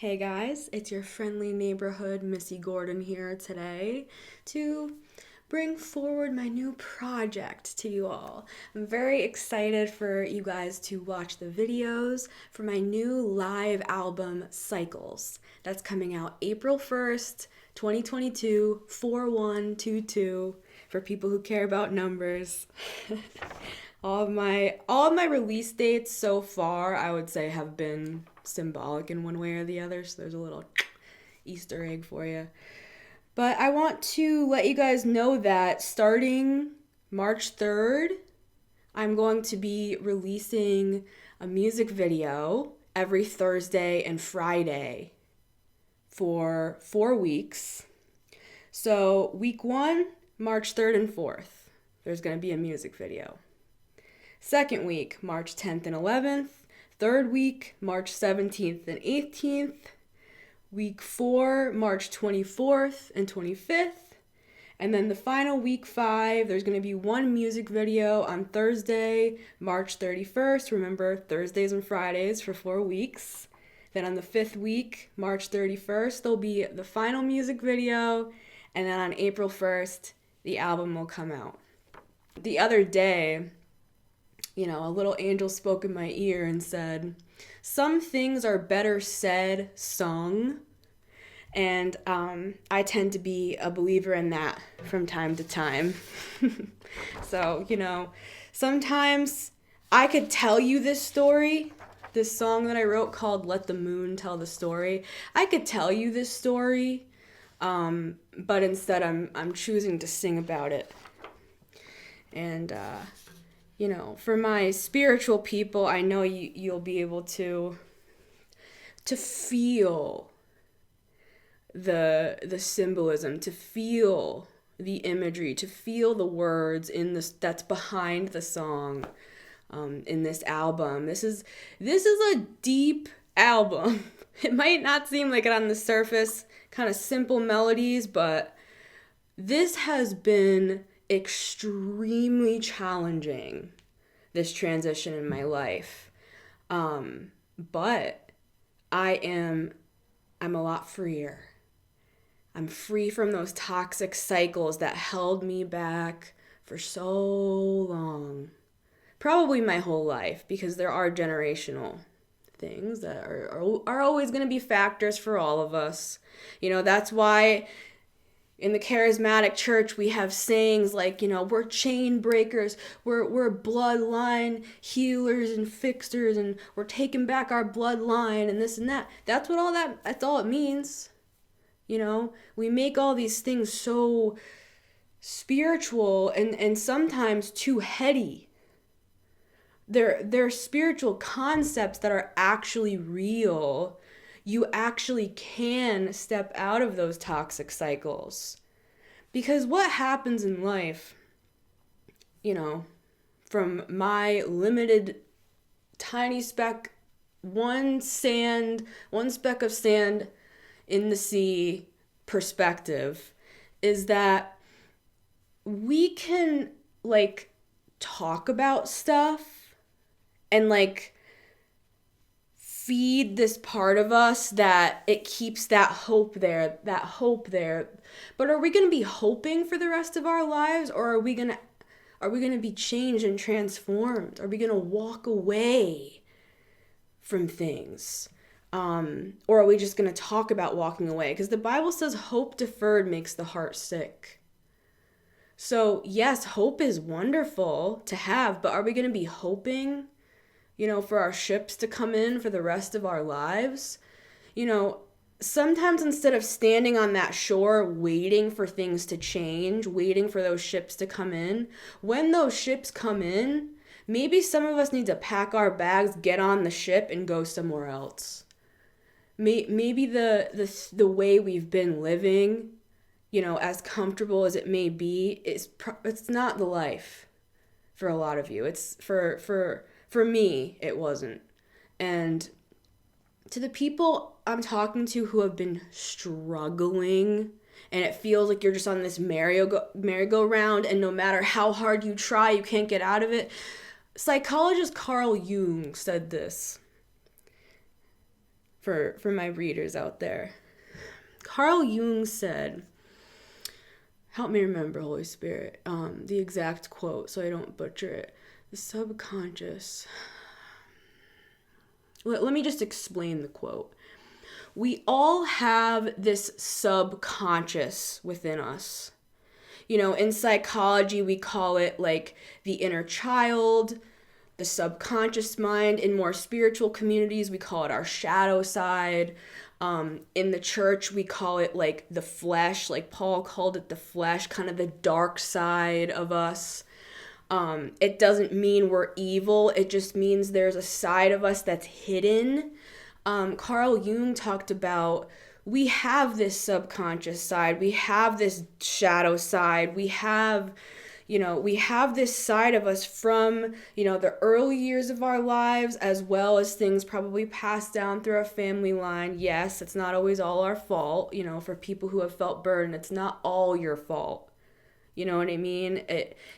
Hey guys, it's your friendly neighborhood Missy Gordon here today to bring forward my new project to you all. I'm very excited for you guys to watch the videos for my new live album Cycles. That's coming out April 1st, 2022, 4122 for people who care about numbers. All of my release dates so far, I would say, have been symbolic in one way or the other. So there's a little Easter egg for you. But I want to let you guys know that starting March 3rd, I'm going to be releasing a music video every Thursday and Friday for 4 weeks. So week 1, March 3rd and 4th, there's going to be a music video. Second week, March 10th and 11th. Third week, March 17th and 18th. Week 4, March 24th and 25th. And then the final week 5, there's going to be one music video on Thursday, March 31st. Remember, Thursdays and Fridays for 4 weeks. Then on the 5th week, March 31st, there'll be the final music video. And then on April 1st, the album will come out. The other day, a little angel spoke in my ear and said, some things are better said, sung. And I tend to be a believer in that from time to time. So, sometimes I could tell you this story, this song that I wrote called Let the Moon Tell the Story. I could tell you this story, but instead I'm choosing to sing about it. And, for my spiritual people, I know you'll be able to feel the symbolism, to feel the imagery, to feel the words in this that's behind the song in this album. This is a deep album. It might not seem like it on the surface, kind of simple melodies, but this has been extremely challenging, this transition in my life. But I'm a lot freer. I'm free from those toxic cycles that held me back for so long. Probably my whole life, because there are generational things that are always going to be factors for all of us. That's why in the charismatic church, we have sayings like, we're chain breakers, we're bloodline healers and fixers, and we're taking back our bloodline and this and that. That's all it means. We make all these things so spiritual and sometimes too heady. They're spiritual concepts that are actually real. You actually can step out of those toxic cycles. Because what happens in life, from my limited tiny speck, one speck of sand in the sea perspective, is that we can talk about stuff and feed this part of us that it keeps that hope there. But are we going to be hoping for the rest of our lives, or are we going to be changed and transformed? Are we going to walk away from things? Or are we just going to talk about walking away? Because the Bible says hope deferred makes the heart sick. So yes, hope is wonderful to have, but are we going to be hoping for our ships to come in for the rest of our lives? Sometimes instead of standing on that shore waiting for things to change, waiting for those ships to come in, when those ships come in, maybe some of us need to pack our bags, get on the ship, and go somewhere else. Maybe the way we've been living, as comfortable as it may be, it's not the life for a lot of you. It's for me, it wasn't. And to the people I'm talking to who have been struggling, and it feels like you're just on this merry-go-round, and no matter how hard you try, you can't get out of it. Psychologist Carl Jung said this: for my readers out there. Carl Jung said, help me remember, Holy Spirit, the exact quote so I don't butcher it. The subconscious. Let me just explain the quote. We all have this subconscious within us. You know, in psychology, we call it like the inner child, the subconscious mind. In more spiritual communities, we call it our shadow side. In the church, we call it like the flesh, like Paul called it the flesh, kind of the dark side of us. It doesn't mean we're evil. It just means there's a side of us that's hidden. Carl Jung talked about we have this subconscious side. We have this shadow side. We have this side of us from, the early years of our lives, as well as things probably passed down through our family line. Yes, it's not always all our fault. For people who have felt burden, it's not all your fault. You know what I mean?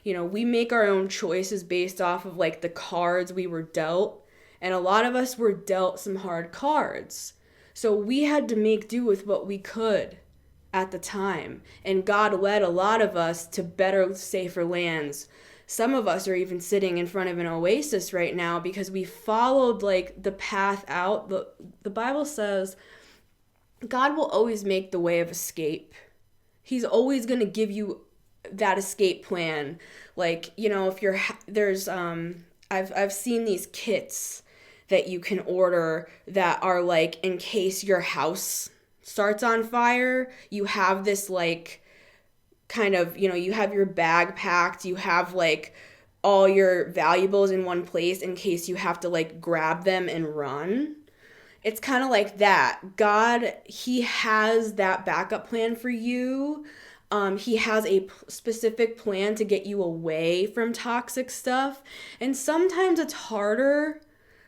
We make our own choices based off of like the cards we were dealt. And a lot of us were dealt some hard cards. So we had to make do with what we could at the time. And God led a lot of us to better, safer lands. Some of us are even sitting in front of an oasis right now because we followed like the path out. The Bible says God will always make the way of escape. He's always going to give you that escape plan. Like, if I've seen these kits that you can order that are like, in case your house starts on fire, you have this like kind of, you have your bag packed, you have like all your valuables in one place in case you have to like grab them and run. It's kind of like that. God, he has that backup plan for you. He has a specific plan to get you away from toxic stuff. And sometimes it's harder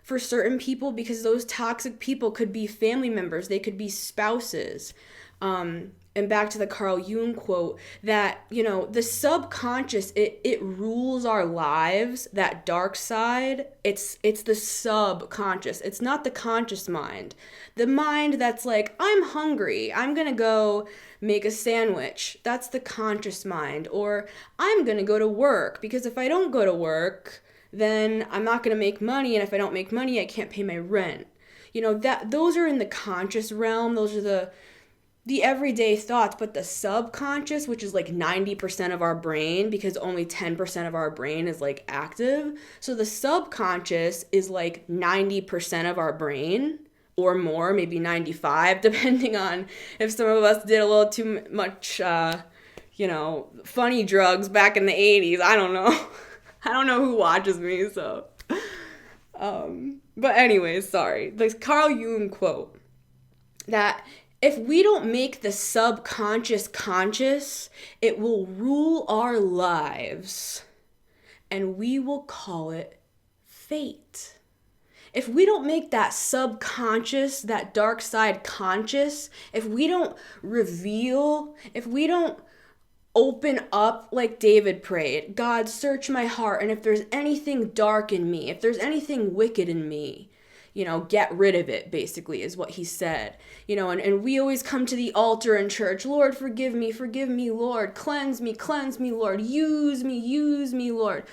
for certain people because those toxic people could be family members. They could be spouses. And back to the Carl Jung quote that, the subconscious, it rules our lives, that dark side. It's the subconscious. It's not the conscious mind. The mind that's like, I'm hungry, I'm going to go make a sandwich. That's the conscious mind. Or I'm going to go to work because if I don't go to work, then I'm not going to make money. And if I don't make money, I can't pay my rent. Those are in the conscious realm. Those are the everyday thoughts, but the subconscious, which is like 90% of our brain, because only 10% of our brain is like active. So the subconscious is like 90% of our brain or more, maybe 95, depending on if some of us did a little too much, funny drugs back in the 80s. I don't know. I don't know who watches me, so. But anyways, sorry. The Carl Jung quote that if we don't make the subconscious conscious, it will rule our lives, and we will call it fate. If we don't make that subconscious, that dark side conscious, if we don't reveal, if we don't open up like David prayed, God, search my heart, and if there's anything dark in me, if there's anything wicked in me, get rid of it, basically, is what he said. And we always come to the altar in church, Lord, forgive me, Lord, cleanse me, Lord, use me, Lord.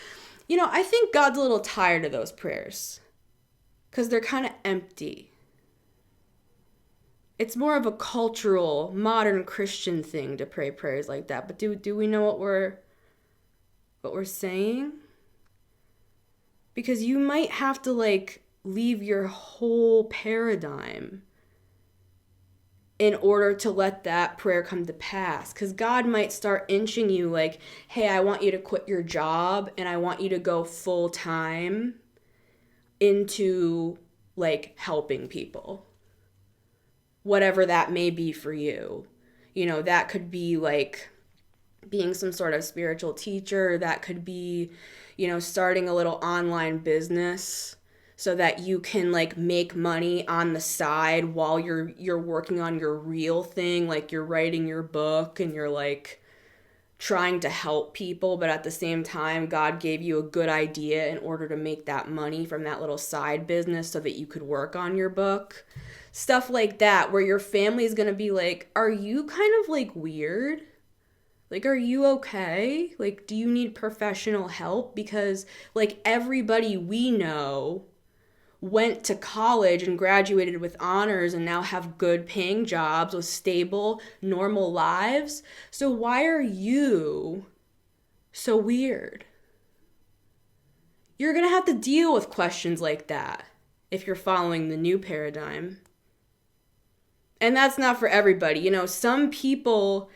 I think God's a little tired of those prayers because they're kind of empty. It's more of a cultural, modern Christian thing to pray prayers like that. But do we know what we're saying? Because you might have to leave your whole paradigm in order to let that prayer come to pass. Because God might start inching you like, hey, I want you to quit your job and I want you to go full time into helping people. Whatever that may be for you. That could be being some sort of spiritual teacher. That could be, starting a little online business so that you can make money on the side while you're working on your real thing, you're writing your book and you're trying to help people, but at the same time, God gave you a good idea in order to make that money from that little side business so that you could work on your book. Stuff like that, where your family is going to be like, are you kind of like weird? Like, are you okay? Like, do you need professional help? Because, like, everybody we know went to college and graduated with honors and now have good paying jobs with stable, normal lives. So why are you so weird? You're going to have to deal with questions like that if you're following the new paradigm. And that's not for everybody. You know, some people,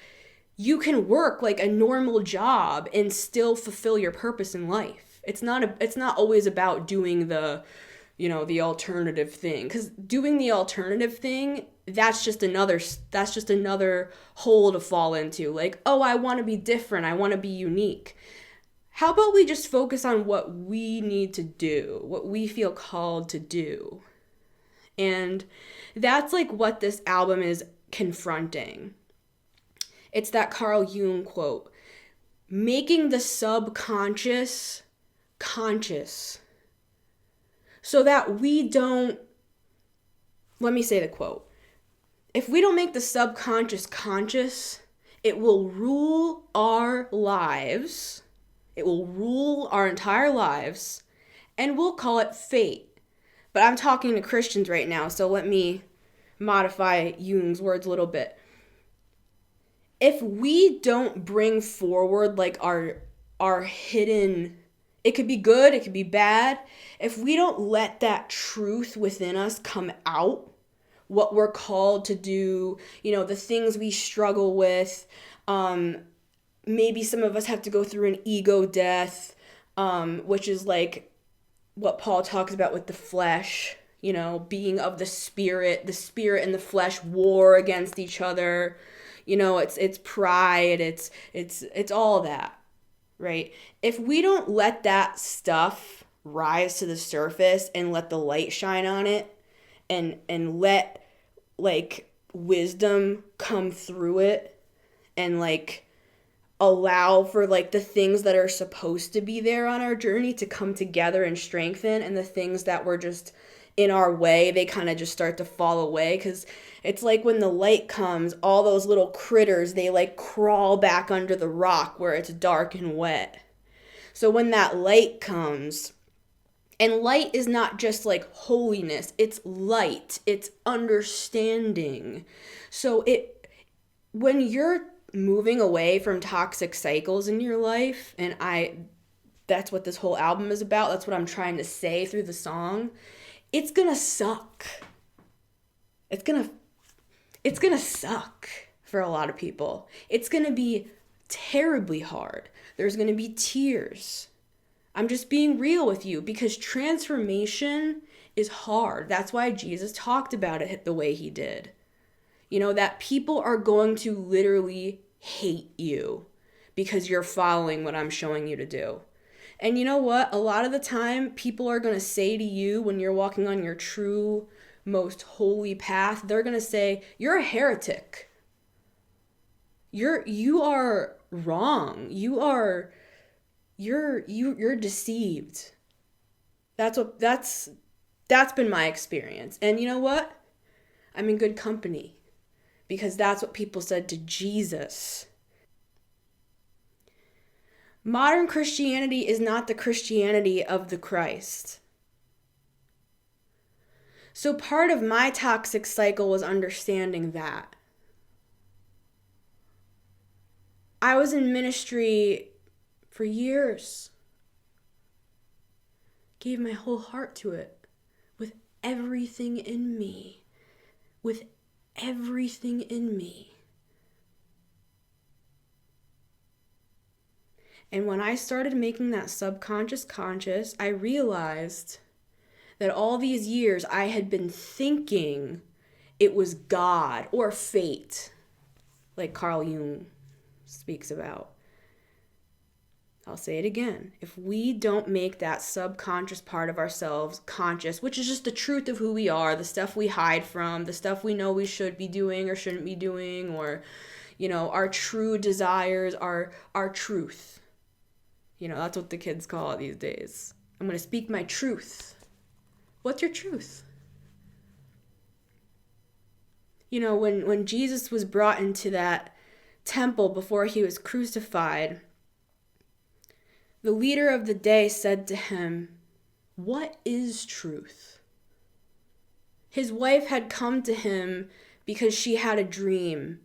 you can work like a normal job and still fulfill your purpose in life. It's not always about doing the alternative thing, because doing the alternative thing, that's just another hole to fall into. Like, oh, I want to be different, I want to be unique. How about we just focus on what we need to do, what we feel called to do? And that's like what this album is confronting. It's that Carl Jung quote, making the subconscious conscious. So that we don't, let me say the quote. If we don't make the subconscious conscious, it will rule our lives. It will rule our entire lives, and we'll call it fate. But I'm talking to Christians right now, so let me modify Jung's words a little bit. If we don't bring forward like our hidden, it could be good, it could be bad. If we don't let that truth within us come out, what we're called to do, the things we struggle with, maybe some of us have to go through an ego death, which is like what Paul talks about with the flesh, being of the spirit and the flesh war against each other. It's pride, it's all that, right? If we don't let that stuff rise to the surface and let the light shine on it and let like wisdom come through it and like allow for like the things that are supposed to be there on our journey to come together and strengthen, and the things that were just in our way, they kind of just start to fall away. Because it's like when the light comes, all those little critters, they like crawl back under the rock where it's dark and wet. So when that light comes, and light is not just like holiness, it's light, it's understanding. So when you're moving away from toxic cycles in your life, and that's what this whole album is about, that's what I'm trying to say through the song, it's gonna suck. It's gonna suck for a lot of people. It's gonna be terribly hard. There's gonna be tears. I'm just being real with you, because transformation is hard. That's why Jesus talked about it the way he did. That people are going to literally hate you because you're following what I'm showing you to do. And you know what? A lot of the time, people are going to say to you when you're walking on your true, most holy path, they're going to say, you're a heretic. You are wrong. You're deceived. That's been my experience. And you know what? I'm in good company, because that's what people said to Jesus. Modern Christianity is not the Christianity of the Christ. So part of my toxic cycle was understanding that. I was in ministry for years. Gave my whole heart to it, with everything in me. With everything in me. And when I started making that subconscious conscious, I realized that all these years I had been thinking it was God or fate, like Carl Jung speaks about. I'll say it again. If we don't make that subconscious part of ourselves conscious, which is just the truth of who we are, the stuff we hide from, the stuff we know we should be doing or shouldn't be doing, or, our true desires, our truth. That's what the kids call it these days. I'm going to speak my truth. What's your truth? When Jesus was brought into that temple before he was crucified, the leader of the day said to him, "What is truth?" His wife had come to him because she had a dream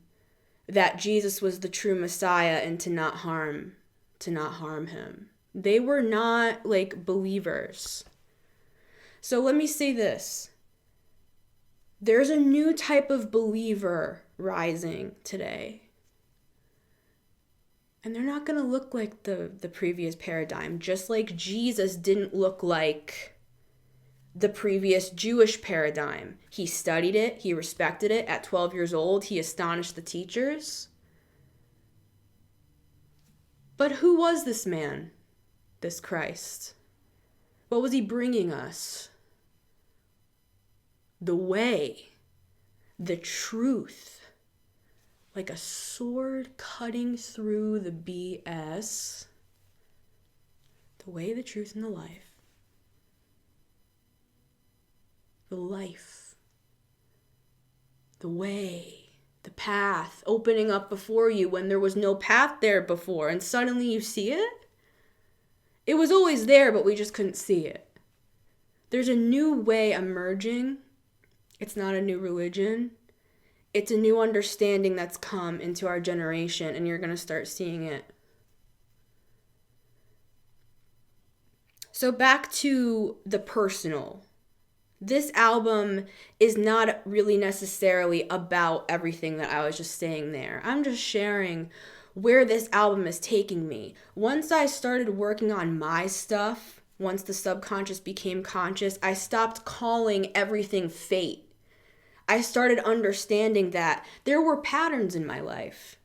that Jesus was the true Messiah and to not harm him. They were not believers. So let me say this. There's a new type of believer rising today. And they're not going to look like the previous paradigm, just like Jesus didn't look like the previous Jewish paradigm. He studied it. He respected it. At 12 years old, he astonished the teachers. But who was this man, this Christ? What was he bringing us? The way, the truth, like a sword cutting through the BS. The way, the truth, and the life. The life. The way. The path opening up before you when there was no path there before, and suddenly you see it? It was always there, but we just couldn't see it. There's a new way emerging. It's not a new religion. It's a new understanding that's come into our generation, and you're going to start seeing it. So back to the personal. This album is not really necessarily about everything that I was just saying there. I'm just sharing where this album is taking me. Once I started working on my stuff, once the subconscious became conscious, I stopped calling everything fate. I started understanding that there were patterns in my life.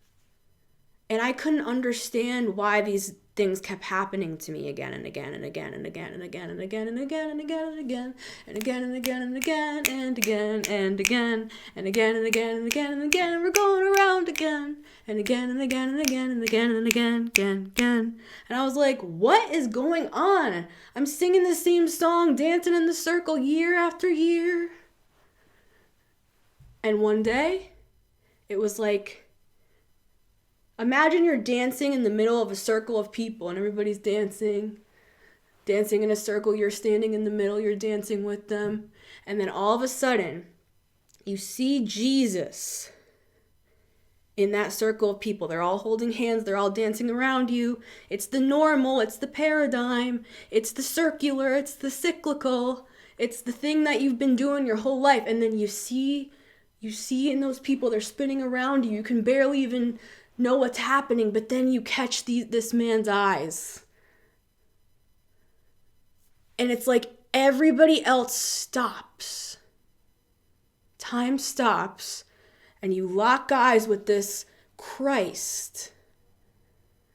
And I couldn't understand why these things kept happening to me again and again and again and again and again and again and again and again and again and again and again and again and again and again and again and again and again and again, and we're going around again and again and again and again and again and again and again. And I was like, what is going on? I'm singing the same song, dancing in the circle year after year. And one day, it was like, imagine you're dancing in the middle of a circle of people and everybody's dancing in a circle. You're standing in the middle, you're dancing with them. And then all of a sudden, you see Jesus in that circle of people. They're all holding hands, they're all dancing around you. It's the normal, it's the paradigm, it's the circular, it's the cyclical, it's the thing that you've been doing your whole life. And then you see in those people, they're spinning around you. You can barely even know what's happening, but then you catch this man's eyes. And it's like everybody else stops. Time stops, and you lock eyes with this Christ.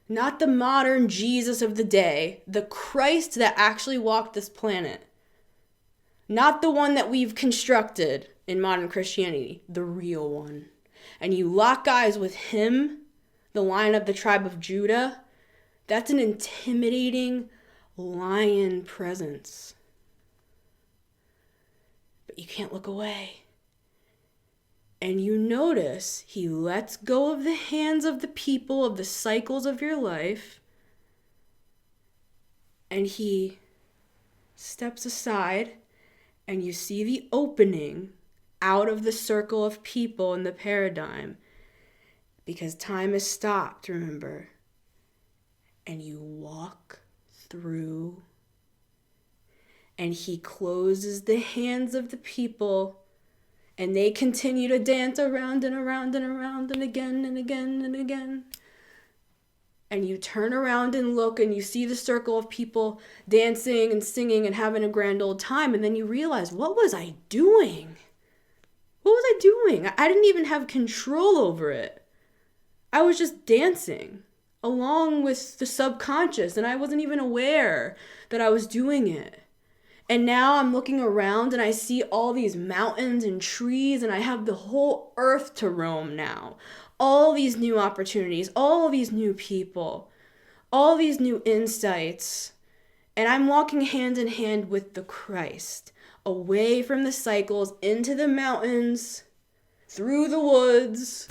Not the modern Jesus of the day, the Christ that actually walked this planet. Not the one that we've constructed in modern Christianity, the real one. And you lock eyes with him, the Lion of the tribe of Judah. That's an intimidating lion presence. But you can't look away. And you notice he lets go of the hands of the people, of the cycles of your life, and he steps aside, and you see the opening out of the circle of people in the paradigm, because time is stopped, remember, and you walk through, and he closes the hands of the people, and they continue to dance around and around and around and again and again and again. And you turn around and look, and you see the circle of people dancing and singing and having a grand old time, and then you realize, what was I doing? What was I doing? I didn't even have control over it. I was just dancing along with the subconscious, and I wasn't even aware that I was doing it. And now I'm looking around and I see all these mountains and trees, and I have the whole earth to roam now. All these new opportunities, all these new people, all these new insights. And I'm walking hand in hand with the Christ, away from the cycles, into the mountains, through the woods,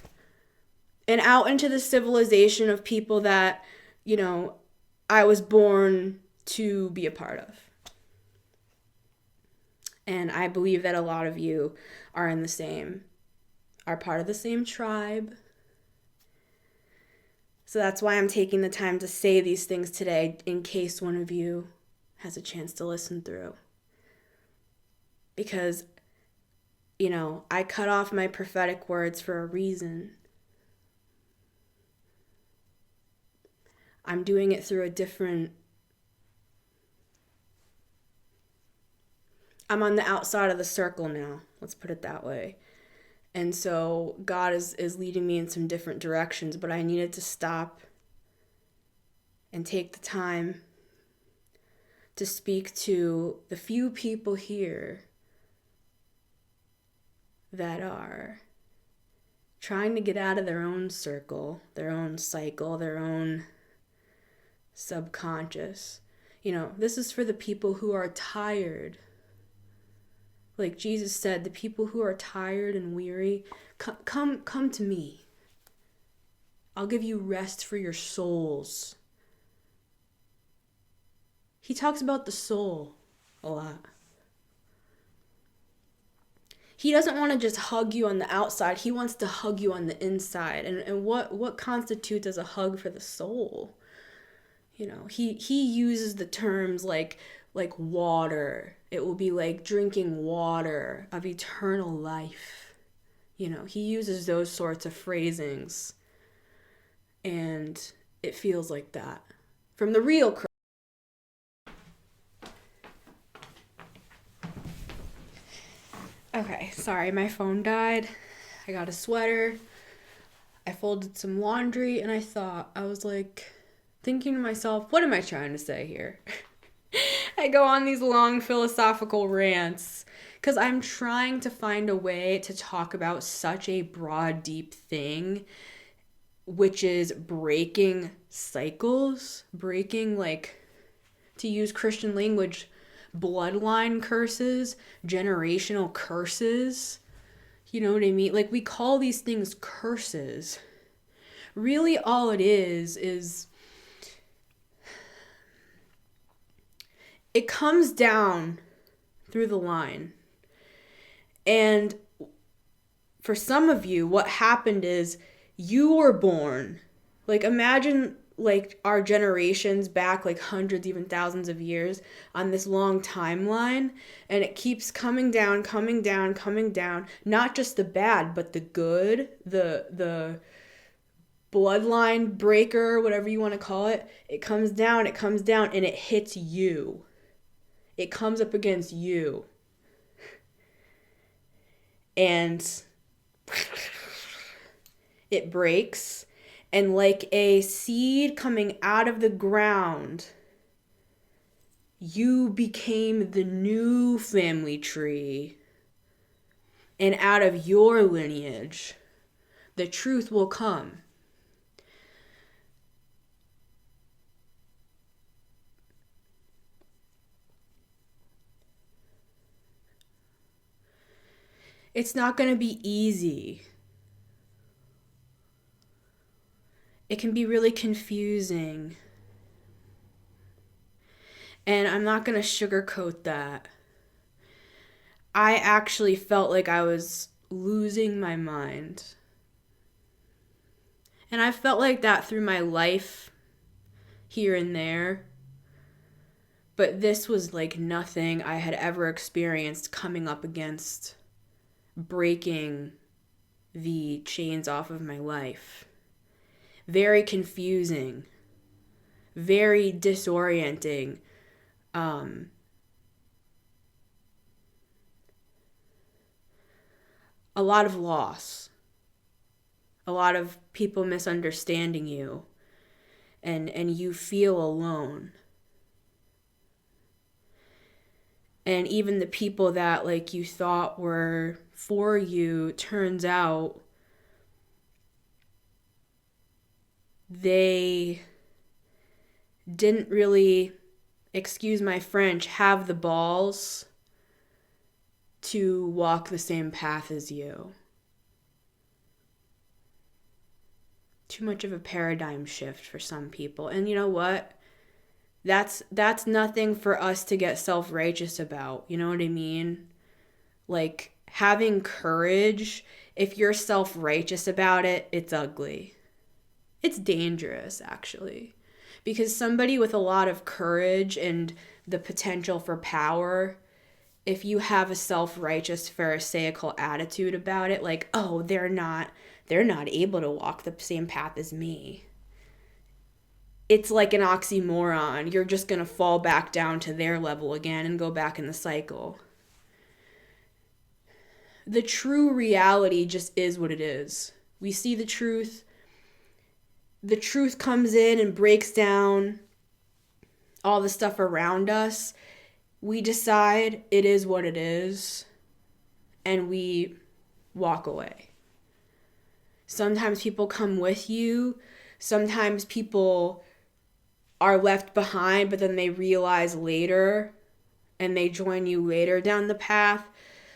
and out into the civilization of people that, I was born to be a part of. And I believe that a lot of you are part of the same tribe. So that's why I'm taking the time to say these things today, in case one of you has a chance to listen through. Because, I cut off my prophetic words for a reason. I'm doing it through I'm on the outside of the circle now, let's put it that way. And so God is leading me in some different directions, but I needed to stop and take the time to speak to the few people here that are trying to get out of their own circle, their own cycle, their own subconscious. This is for the people who are tired. Like Jesus said, the people who are tired and weary, come to me. I'll give you rest for your souls. He talks about the soul a lot. He doesn't want to just hug you on the outside. He wants to hug you on the inside. And what constitutes as a hug for the soul? He uses the terms like water. It will be like drinking water of eternal life. He uses those sorts of phrasings. And it feels like that. From the real Christ. Okay, sorry, my phone died. I got a sweater. I folded some laundry, and I was like, thinking to myself, what am I trying to say here? I go on these long philosophical rants because I'm trying to find a way to talk about such a broad, deep thing, which is breaking cycles, breaking, to use Christian language, bloodline curses, generational curses. You know what I mean? We call these things curses. Really all it is it comes down through the line. And for some of you, what happened is you were born. Imagine our generations back hundreds, even thousands of years on this long timeline, and it keeps coming down, not just the bad, but the good, the bloodline breaker, whatever you want to call it. It comes down, and it hits you. It comes up against you. And it breaks. And like a seed coming out of the ground, you became the new family tree. And out of your lineage, the truth will come. It's not going to be easy. It can be really confusing. And I'm not going to sugarcoat that. I actually felt like I was losing my mind. And I felt like that through my life, here and there. But this was like nothing I had ever experienced coming up against breaking the chains off of my life. Very confusing, very disorienting. A lot of loss, a lot of people misunderstanding you, and you feel alone. And even the people that like you thought were for you, turns out they didn't really, excuse my French, have the balls to walk the same path as you. Too much of a paradigm shift for some people. And you know what? That's nothing for us to get self-righteous about. You know what I mean? Like, having courage, if you're self-righteous about it, it's ugly. It's dangerous, actually. Because somebody with a lot of courage and the potential for power, if you have a self-righteous, pharisaical attitude about it, like, oh, they're not able to walk the same path as me. It's like an oxymoron. You're just going to fall back down to their level again and go back in the cycle. The true reality just is what it is. We see the truth. The truth comes in and breaks down all the stuff around us. We decide it is what it is, and we walk away. Sometimes people come with you. Sometimes people are left behind, but then they realize later and they join you later down the path.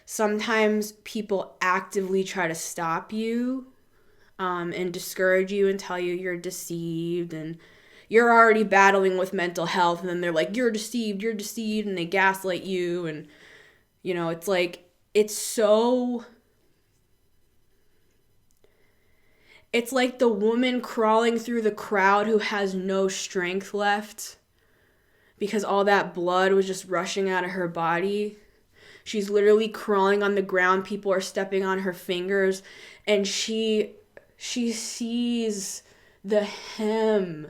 Sometimes people actively try to stop you and discourage you and tell you you're deceived, and you're already battling with mental health, and then they're like, you're deceived, and they gaslight you. And you know, it's like, it's like the woman crawling through the crowd who has no strength left because all that blood was just rushing out of her body. She's literally crawling on the ground. People are stepping on her fingers, and she sees the hem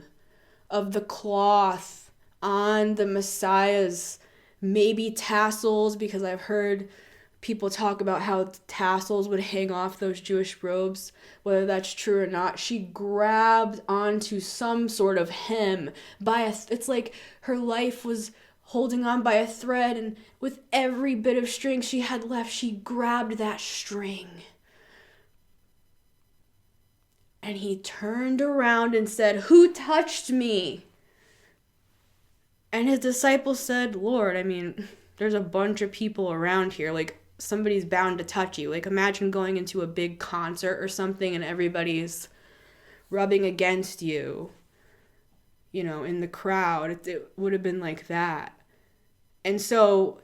of the cloth on the Messiah's maybe tassels, because I've heard people talk about how tassels would hang off those Jewish robes, whether that's true or not. She grabbed onto some sort of hem it's like her life was holding on by a thread, and with every bit of strength she had left, she grabbed that string. And he turned around and said, "Who touched me?" And his disciples said, "Lord, I mean, there's a bunch of people around here. Like, somebody's bound to touch you." Like, imagine going into a big concert or something and everybody's rubbing against you, you know, in the crowd. It would have been like that. And so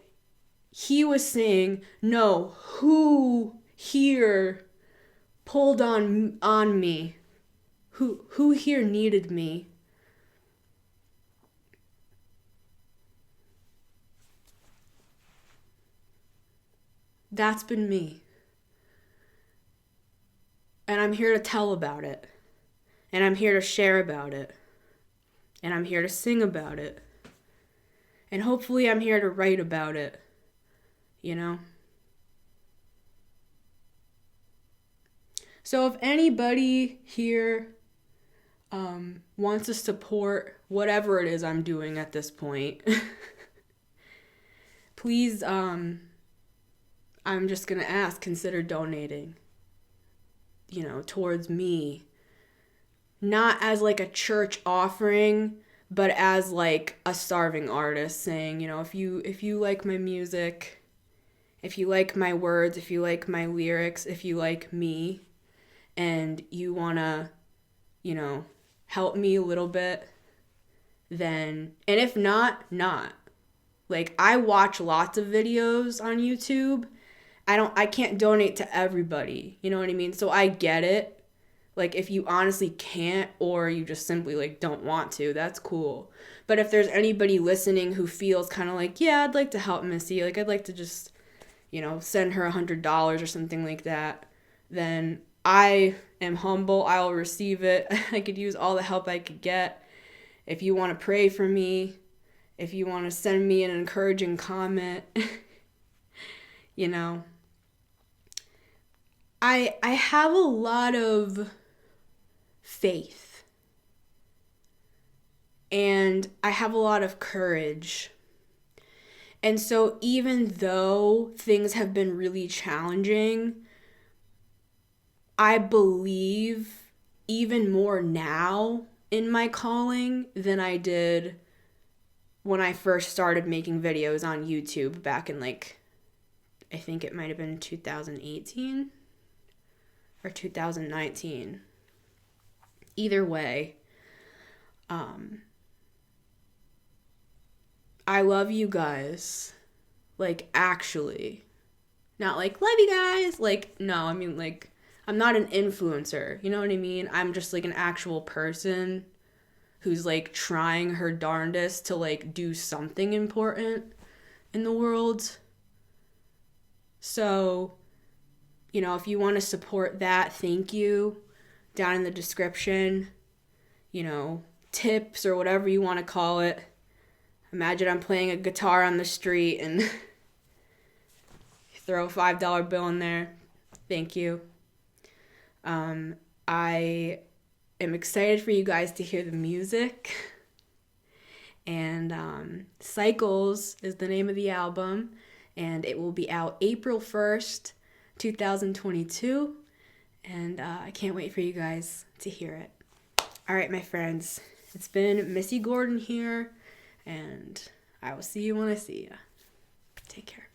he was saying, no, who here pulled on me? Who here needed me? That's been me. And I'm here to tell about it. And I'm here to share about it. And I'm here to sing about it. And hopefully I'm here to write about it. You know? So if anybody here wants to support whatever it is I'm doing at this point, please, I'm just going to ask, consider donating, you know, towards me. Not as like a church offering, but as like a starving artist saying, you know, if you like my music, if you like my words, if you like my lyrics, if you like me, and you want to, you know, help me a little bit, then, and if not. Like, I watch lots of videos on YouTube. I can't donate to everybody, you know what I mean? So I get it. Like, if you honestly can't, or you just simply like don't want to, that's cool. But if there's anybody listening who feels kind of like, yeah, I'd like to help Missy, like I'd like to just, you know, send her $100 or something like that, then I am humble. I will receive it. I could use all the help I could get. If you want to pray for me, if you want to send me an encouraging comment, you know, I have a lot of faith, and I have a lot of courage, And so even though things have been really challenging, I believe even more now in my calling than I did when I first started making videos on YouTube back in like, I think it might have been 2018 or 2019. Either way, I love you guys. Like, actually. Not like, love you guys. Like, no, I mean, like, I'm not an influencer. You know what I mean? I'm just like an actual person who's like trying her darndest to like do something important in the world. So, if you want to support that, thank you. Down in the description, tips or whatever you want to call it. Imagine I'm playing a guitar on the street and throw a $5 bill in there. Thank you. I am excited for you guys to hear the music. And Cycles is the name of the album. And it will be out April 1st, 2022. And I can't wait for you guys to hear it. All right, my friends. It's been Missy Gordon here. And I will see you when I see you. Take care.